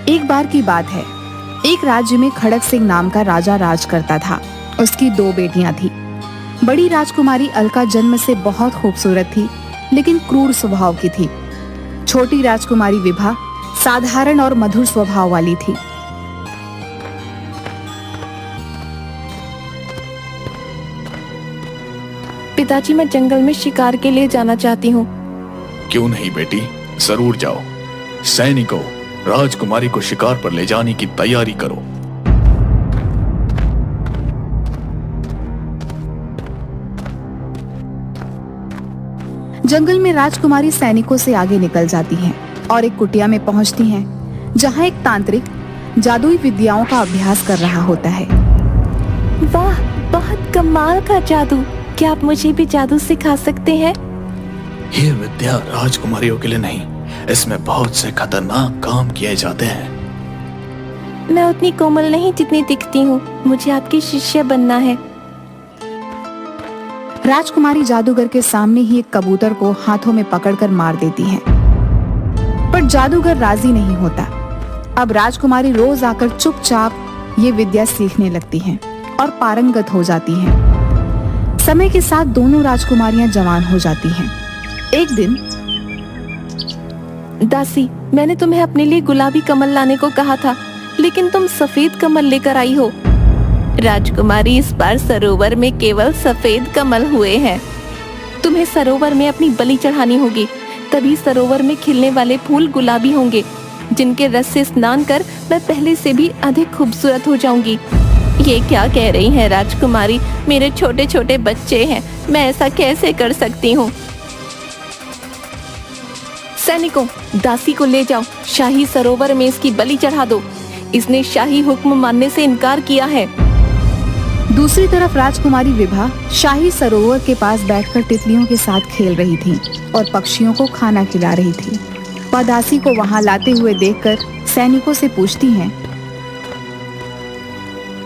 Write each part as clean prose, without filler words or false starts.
एक बार की बात है, एक राज्य में खड़क सिंह नाम का राजा राज करता था। उसकी 2 बेटियां थी। बड़ी राजकुमारी अलका जन्म से बहुत खूबसूरत थी, लेकिन क्रूर स्वभाव की थी। छोटी राजकुमारी विभा साधारण और मधुर स्वभाव वाली थी। पिताजी, मैं जंगल में शिकार के लिए जाना चाहती हूँ। क्यों नहीं बेटी, जरूर जाओ। सैनिकों, राजकुमारी को शिकार पर ले जाने की तैयारी करो। जंगल में राजकुमारी सैनिकों से आगे निकल जाती हैं और एक कुटिया में पहुंचती हैं, जहां एक तांत्रिक जादुई विद्याओं का अभ्यास कर रहा होता है। वाह, बहुत कमाल का जादू। क्या आप मुझे भी जादू सिखा सकते हैं? ये विद्या राजकुमारियों के लिए नहीं, इसमें बहुत से खतरनाक काम किए जाते हैं। मैं उतनी कोमल नहीं जितनी दिखती हूँ। मुझे आपकी शिष्य बनना है। राजकुमारी जादूगर के सामने ही एक कबूतर को हाथों में पकड़कर मार देती है, पर जादूगर राजी नहीं होता। अब राजकुमारी रोज आकर चुपचाप ये विद्या सीखने लगती हैं और पारंगत हो जाती हैं। समय के साथ दोनों राजकुमारियां जवान हो जाती हैं। एक दिन, दासी, मैंने तुम्हें अपने लिए गुलाबी कमल लाने को कहा था, लेकिन तुम सफेद कमल लेकर आई हो। राजकुमारी, इस बार सरोवर में केवल सफेद कमल हुए हैं। तुम्हें सरोवर में अपनी बलि चढ़ानी होगी, तभी सरोवर में खिलने वाले फूल गुलाबी होंगे, जिनके रस से स्नान कर मैं पहले से भी अधिक खूबसूरत हो जाऊंगी। ये क्या कह रही हैं राजकुमारी? मेरे छोटे छोटे बच्चे हैं, मैं ऐसा कैसे कर सकती हूँ? सैनिकों, दासी को ले जाओ, शाही सरोवर में इसकी बलि चढ़ा दो। इसने शाही हुक्म मानने से इनकार किया है। दूसरी तरफ राजकुमारी विभा शाही सरोवर के पास बैठकर तितलियों के साथ खेल रही थी और पक्षियों को खाना खिला रही थी। वह दासी को वहां लाते हुए देखकर सैनिकों से पूछती हैं,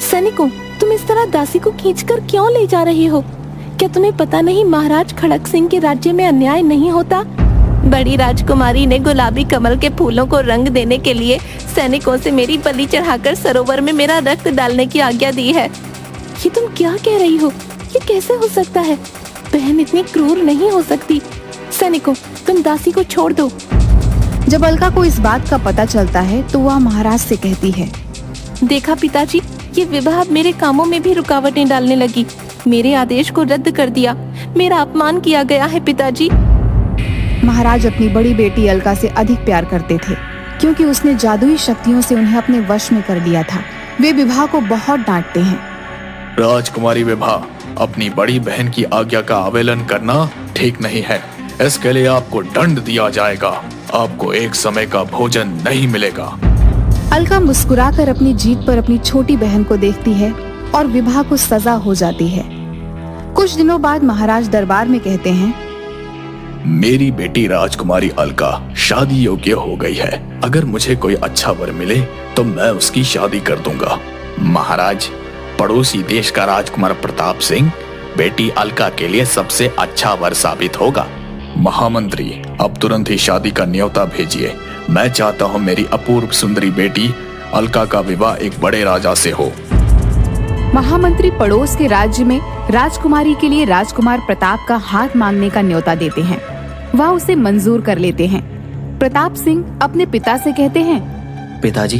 सैनिकों, तुम इस तरह दासी को खींचकर क्यों ले जा रहे हो? क्या तुम्हें पता नहीं महाराज खड़क सिंह के राज्य में अन्याय नहीं होता? बड़ी राजकुमारी ने गुलाबी कमल के फूलों को रंग देने के लिए सैनिकों से मेरी बलि चढ़ाकर सरोवर में मेरा रक्त डालने की आज्ञा दी है। ये तुम क्या कह रही हो? ये कैसे हो सकता है? बहन इतनी क्रूर नहीं हो सकती। सैनिकों, तुम दासी को छोड़ दो। जब अलका को इस बात का पता चलता है तो वह महाराज से कहती है, देखा पिताजी, ये विवाह मेरे कामों में भी रुकावटें डालने लगी। मेरे आदेश को रद्द कर दिया। मेरा अपमान किया गया है पिताजी। महाराज अपनी बड़ी बेटी अलका से अधिक प्यार करते थे, क्योंकि उसने जादुई शक्तियों से उन्हें अपने वश में कर लिया था। वे विभा को बहुत डांटते हैं। राजकुमारी विभा, अपनी बड़ी बहन की आज्ञा का अवहेलना करना ठीक नहीं है। इसके लिए आपको दंड दिया जाएगा। आपको एक समय का भोजन नहीं मिलेगा। अलका मुस्कुराकर अपनी जीत पर अपनी छोटी बहन को देखती है और विभा को सजा हो जाती है। कुछ दिनों बाद महाराज दरबार में कहते हैं, मेरी बेटी राजकुमारी अलका शादी योग्य हो गई है। अगर मुझे कोई अच्छा वर मिले तो मैं उसकी शादी कर दूंगा। महाराज, पड़ोसी देश का राजकुमार प्रताप सिंह बेटी अलका के लिए सबसे अच्छा वर साबित होगा। महामंत्री, अब तुरंत ही शादी का न्योता भेजिए। मैं चाहता हूँ मेरी अपूर्व सुंदरी बेटी अलका का विवाह एक बड़े राजा से हो। महामंत्री पड़ोस के राज्य में राजकुमारी के लिए राजकुमार प्रताप का हाथ मांगने का न्योता देते हैं। वह उसे मंजूर कर लेते हैं। प्रताप सिंह अपने पिता से कहते हैं, पिताजी,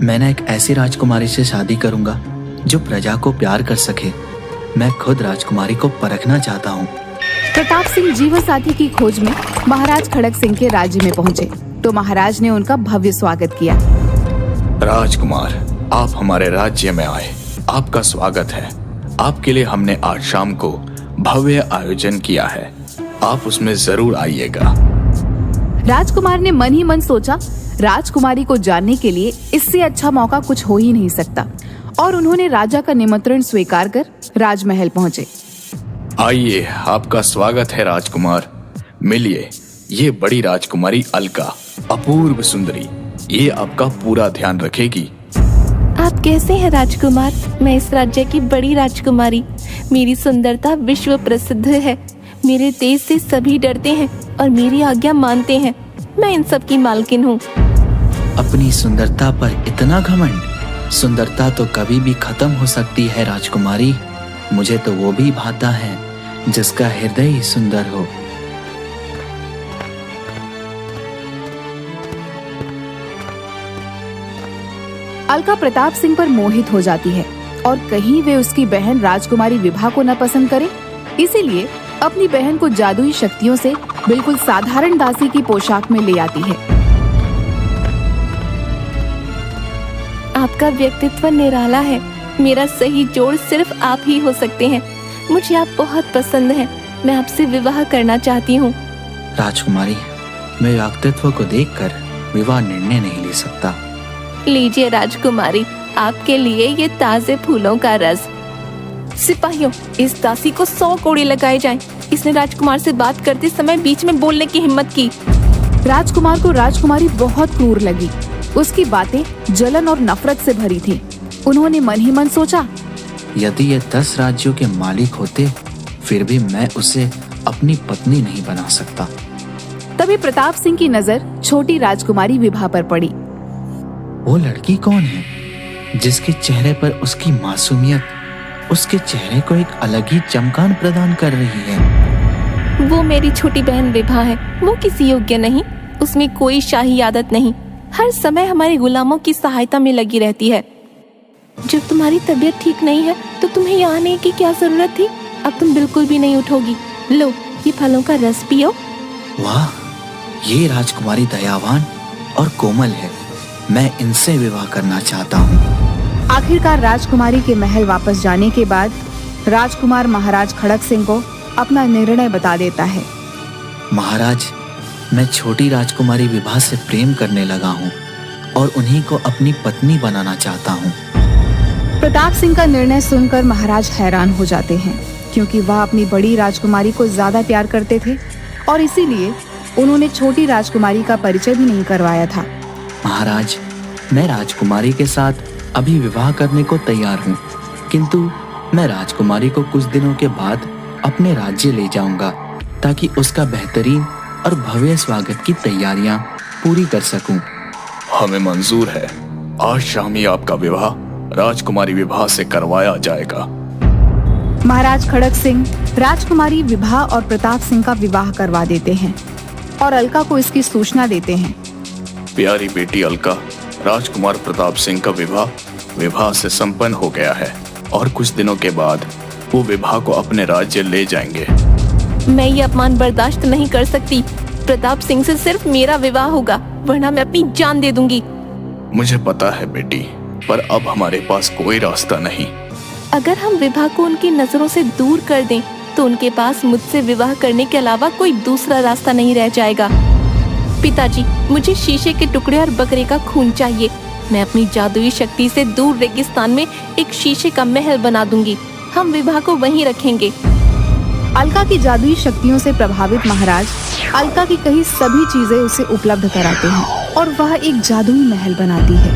मैं एक ऐसी राजकुमारी से शादी करूंगा जो प्रजा को प्यार कर सके। मैं खुद राजकुमारी को परखना चाहता हूँ। प्रताप सिंह जीवन साथी की खोज में महाराज खड़क सिंह के राज्य में पहुँचे तो महाराज ने उनका भव्य स्वागत किया। राजकुमार, आप हमारे राज्य में आए, आपका स्वागत है। आपके लिए हमने आज शाम को भव्य आयोजन किया है, आप उसमें जरूर आइएगा। राजकुमार ने मन ही मन सोचा, राजकुमारी को जानने के लिए इससे अच्छा मौका कुछ हो ही नहीं सकता, और उन्होंने राजा का निमंत्रण स्वीकार कर राजमहल पहुंचे। आइए, आपका स्वागत है राजकुमार। मिलिए, ये बड़ी राजकुमारी अलका, अपूर्व सुंदरी, ये आपका पूरा ध्यान रखेगी। आप कैसे हैं राजकुमार? मैं इस राज्य की बड़ी राजकुमारी। मेरी सुंदरता विश्व प्रसिद्ध है। मेरे तेज से सभी डरते हैं और मेरी आज्ञा मानते हैं। मैं इन सब की मालकिन हूँ। अपनी सुंदरता पर इतना घमंड? सुंदरता तो कभी भी खत्म हो सकती है राजकुमारी। मुझे तो वो भी भाता है जिसका हृदय ही सुंदर हो। अलका प्रताप सिंह पर मोहित हो जाती है और कहीं वे उसकी बहन राजकुमारी विभा को न पसंद करे, इसीलिए अपनी बहन को जादुई शक्तियों से बिल्कुल साधारण दासी की पोशाक में ले आती है। आपका व्यक्तित्व निराला है। मेरा सही जोड़ सिर्फ आप ही हो सकते हैं। मुझे आप बहुत पसंद हैं। मैं आपसे विवाह करना चाहती हूँ। राजकुमारी, मैं व्यक्तित्व को देखकर विवाह निर्णय नहीं ले सकता। लीजिए राजकुमारी, आपके लिए ये ताजे फूलों का रस। सिपाहियों, इस दासी को 100 कोड़े लगाए जाएं। इसने राजकुमार से बात करते समय बीच में बोलने की हिम्मत की। राजकुमार को राजकुमारी बहुत क्रूर लगी। उसकी बातें जलन और नफरत से भरी थी। उन्होंने मन ही मन सोचा, यदि ये 10 राज्यों के मालिक होते फिर भी मैं उसे अपनी पत्नी नहीं बना सकता। तभी प्रताप सिंह की नजर छोटी राजकुमारी विभा पर पड़ी। वो लड़की कौन है जिसके चेहरे पर उसकी मासूमियत उसके चेहरे को एक अलग ही चमकान प्रदान कर रही है? वो मेरी छोटी बहन विभा है। वो किसी योग्य नहीं, उसमें कोई शाही आदत नहीं, हर समय हमारे गुलामों की सहायता में लगी रहती है। जब तुम्हारी तबीयत ठीक नहीं है तो तुम्हें यहाँ आने की क्या जरूरत थी? अब तुम बिल्कुल भी नहीं उठोगी। लो, ये फलों का रस पियो। वाह, ये राजकुमारी दयावान और कोमल है। मैं इनसे विवाह करना चाहता हूँ। आखिरकार राजकुमारी के महल वापस जाने के बाद राजकुमार महाराज खड़क सिंह को अपना निर्णय बता देता है। महाराज, मैं छोटी राजकुमारी विभा से प्रेम करने लगा हूँ और उन्हीं को अपनी पत्नी बनाना चाहता हूँ। प्रताप सिंह का निर्णय सुनकर महाराज हैरान हो जाते हैं, क्योंकि वह अपनी बड़ी राजकुमारी को ज्यादा प्यार करते थे और इसीलिए उन्होंने छोटी राजकुमारी का परिचय भी नहीं करवाया था। महाराज, मैं राजकुमारी के साथ अभी विवाह करने को तैयार हूँ, किंतु मैं राजकुमारी को कुछ दिनों के बाद अपने राज्य ले जाऊंगा ताकि उसका बेहतरीन और भव्य स्वागत की तैयारियां पूरी कर सकूं। हमें मंजूर है। आज शाम ही आपका विवाह राजकुमारी विभा से करवाया जाएगा। महाराज खड़क सिंह राजकुमारी विभा और प्रताप सिंह का विवाह करवा देते हैं और अलका को इसकी सूचना देते हैं। प्यारी बेटी अलका, राजकुमार प्रताप सिंह का विवाह से संपन्न हो गया है और कुछ दिनों के बाद वो विभा को अपने राज्य ले जाएंगे। मैं ये अपमान बर्दाश्त नहीं कर सकती। प्रताप सिंह से सिर्फ मेरा विवाह होगा, वरना मैं अपनी जान दे दूंगी। मुझे पता है बेटी, पर अब हमारे पास कोई रास्ता नहीं। अगर हम विभा को उनकी नजरों से दूर कर दें तो उनके पास मुझसे विवाह करने के अलावा कोई दूसरा रास्ता नहीं रह जाएगा। पिताजी, मुझे शीशे के टुकड़े और बकरे का खून चाहिए। मैं अपनी जादुई शक्ति से दूर रेगिस्तान में एक शीशे का महल बना दूंगी। हम विवाह को वहीं रखेंगे। अलका की जादुई शक्तियों से प्रभावित महाराज अलका की कही सभी चीजें उसे उपलब्ध कराते हैं और वह एक जादुई महल बनाती है।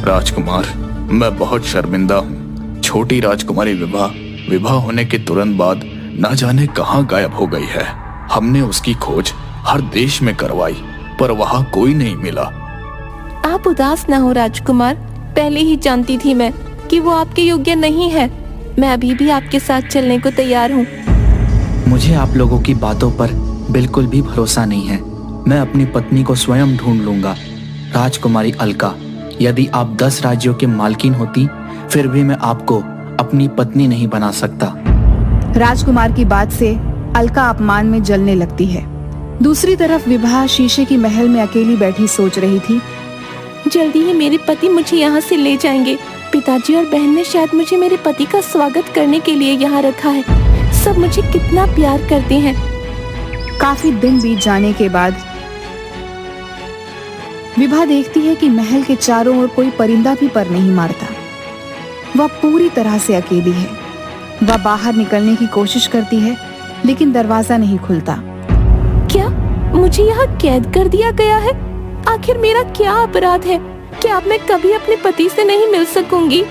राजकुमार, मैं बहुत शर्मिंदा हूँ। छोटी राजकुमारी विवाह होने के तुरंत बाद न जाने कहाँ गायब हो गई है। हमने उसकी खोज हर देश में करवाई, पर वहाँ कोई नहीं मिला। आप उदास न हो राजकुमार, पहले ही जानती थी मैं कि वो आपके योग्य नहीं है। मैं अभी भी आपके साथ चलने को तैयार हूँ। मुझे आप लोगों की बातों पर बिल्कुल भी भरोसा नहीं है। मैं अपनी पत्नी को स्वयं ढूंढ लूंगा। राजकुमारी अलका, यदि आप 10 राज्यों के मालकिन होती फिर भी मैं आपको अपनी पत्नी नहीं बना सकता। राजकुमार की बात से अलका अपमान में जलने लगती है। दूसरी तरफ विभा शीशे की महल में अकेली बैठी सोच रही थी। जल्दी ही मेरे पति मुझे यहाँ से ले जाएंगे। पिताजी और बहन ने शायद मुझे मेरे पति का स्वागत करने के लिए यहाँ रखा है। सब मुझे कितना प्यार करते हैं। काफी दिन बीत जाने के बाद विभा देखती है कि महल के चारों ओर कोई परिंदा भी पर नहीं मारता। वह पूरी तरह से अकेली है। वह बाहर निकलने की कोशिश करती है, लेकिन दरवाजा नहीं खुलता। क्या मुझे यहाँ कैद कर दिया गया है? आखिर मेरा क्या अपराध है? क्या अब मैं कभी अपने पति से नहीं मिल सकूंगी?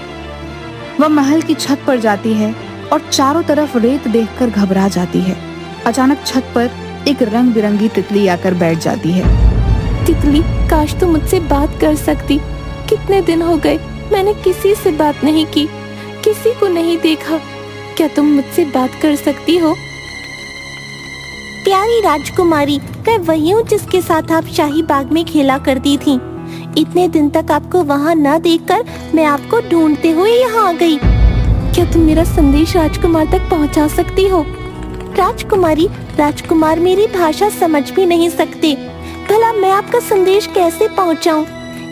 वह महल की छत पर जाती है और चारों तरफ रेत देखकर घबरा जाती है। अचानक छत पर एक रंग बिरंगी तितली आकर बैठ जाती है। तितली, काश तुम मुझसे बात कर सकती। कितने दिन हो गए मैंने किसी से बात नहीं की, किसी को नहीं देखा। क्या तुम मुझसे बात कर सकती हो? प्यारी राजकुमारी, मैं वही हूँ जिसके साथ आप शाही बाग में खेला करती थीं। इतने दिन तक आपको वहाँ न देखकर मैं आपको ढूंढते हुए यहाँ आ गई। क्या तुम मेरा संदेश राजकुमार तक पहुँचा सकती हो? राजकुमारी, राजकुमार मेरी भाषा समझ भी नहीं सकते। भला मैं आपका संदेश कैसे पहुँचाऊँ?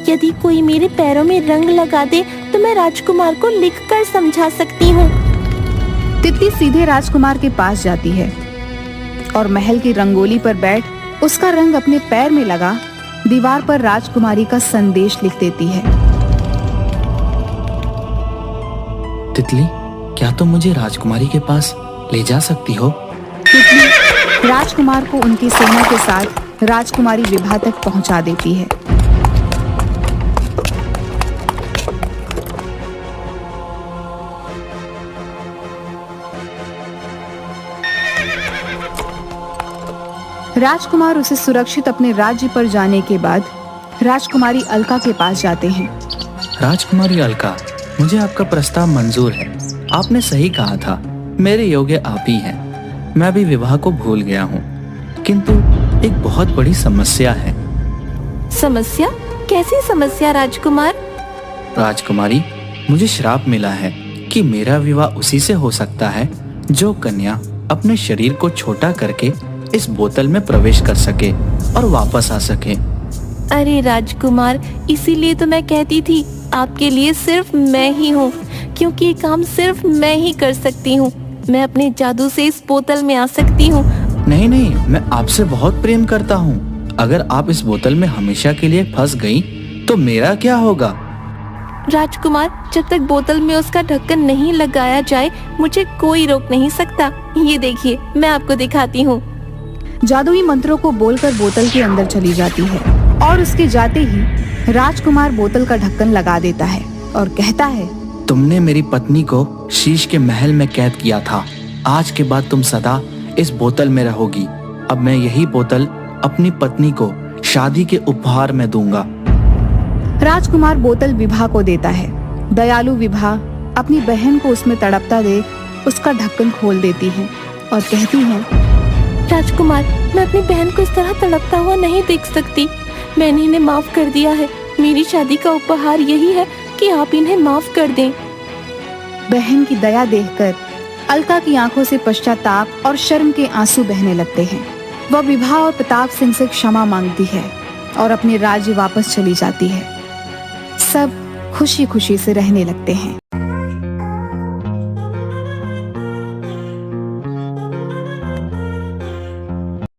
यदि कोई मेरे पैरों में रंग लगा दे तो मैं राजकुमार को लिखकर समझा सकती हूँ। तितली सीधे राजकुमार के पास जाती है और महल की रंगोली पर बैठ उसका रंग अपने पैर में लगा दीवार पर राजकुमारी का संदेश लिख देती है। तितली, क्या तुम मुझे राजकुमारी के पास ले जा सकती हो? तितली राजकुमार को उनकी सेना के साथ राजकुमारी विभा तक पहुंचा देती है। राजकुमार उसे सुरक्षित अपने राज्य पर जाने के बाद राजकुमारी अलका के पास जाते हैं। राजकुमारी अलका, मुझे आपका प्रस्ताव मंजूर है। आपने सही कहा था, मेरे योग्य आप ही हैं। मैं भी विवाह को भूल गया हूँ, किंतु एक बहुत बड़ी समस्या है। समस्या? कैसी समस्या राजकुमार? राजकुमारी, मुझे श्राप मिला है कि मेरा विवाह उसी से हो सकता है जो कन्या अपने शरीर को छोटा करके इस बोतल में प्रवेश कर सके और वापस आ सके। अरे राजकुमार, इसीलिए तो मैं कहती थी आपके लिए सिर्फ मैं ही हूँ, क्योंकि ये काम सिर्फ मैं ही कर सकती हूँ। मैं अपने जादू से इस बोतल में आ सकती हूँ। नहीं नहीं, मैं आपसे बहुत प्रेम करता हूँ। अगर आप इस बोतल में हमेशा के लिए फंस गई तो मेरा क्या होगा? राजकुमार, जब तक बोतल में उसका ढक्कन नहीं लगाया जाए मुझे कोई रोक नहीं सकता। ये देखिए, मैं आपको दिखाती हूँ। जादुई मंत्रों को बोलकर बोतल के अंदर चली जाती है और उसके जाते ही राजकुमार बोतल का ढक्कन लगा देता है और कहता है, तुमने मेरी पत्नी को शीश के महल में कैद किया था। आज के बाद तुम सदा इस बोतल में रहोगी। अब मैं यही बोतल अपनी पत्नी को शादी के उपहार में दूंगा। राजकुमार बोतल विभा को देता है। दयालु विभा अपनी बहन को उसमें तड़पता देख उसका ढक्कन खोल देती है और कहती है, राजकुमार, मैं अपनी बहन को इस तरह तड़पता हुआ नहीं देख सकती। मैंने इन्हें माफ कर दिया है। मेरी शादी का उपहार यही है कि आप इन्हें माफ कर दें। बहन की दया देखकर अलका की आंखों से पश्चाताप और शर्म के आंसू बहने लगते हैं। वह विभा और प्रताप सिंह से क्षमा मांगती है और अपने राज्य वापस चली जाती है। सब खुशी खुशी से रहने लगते हैं।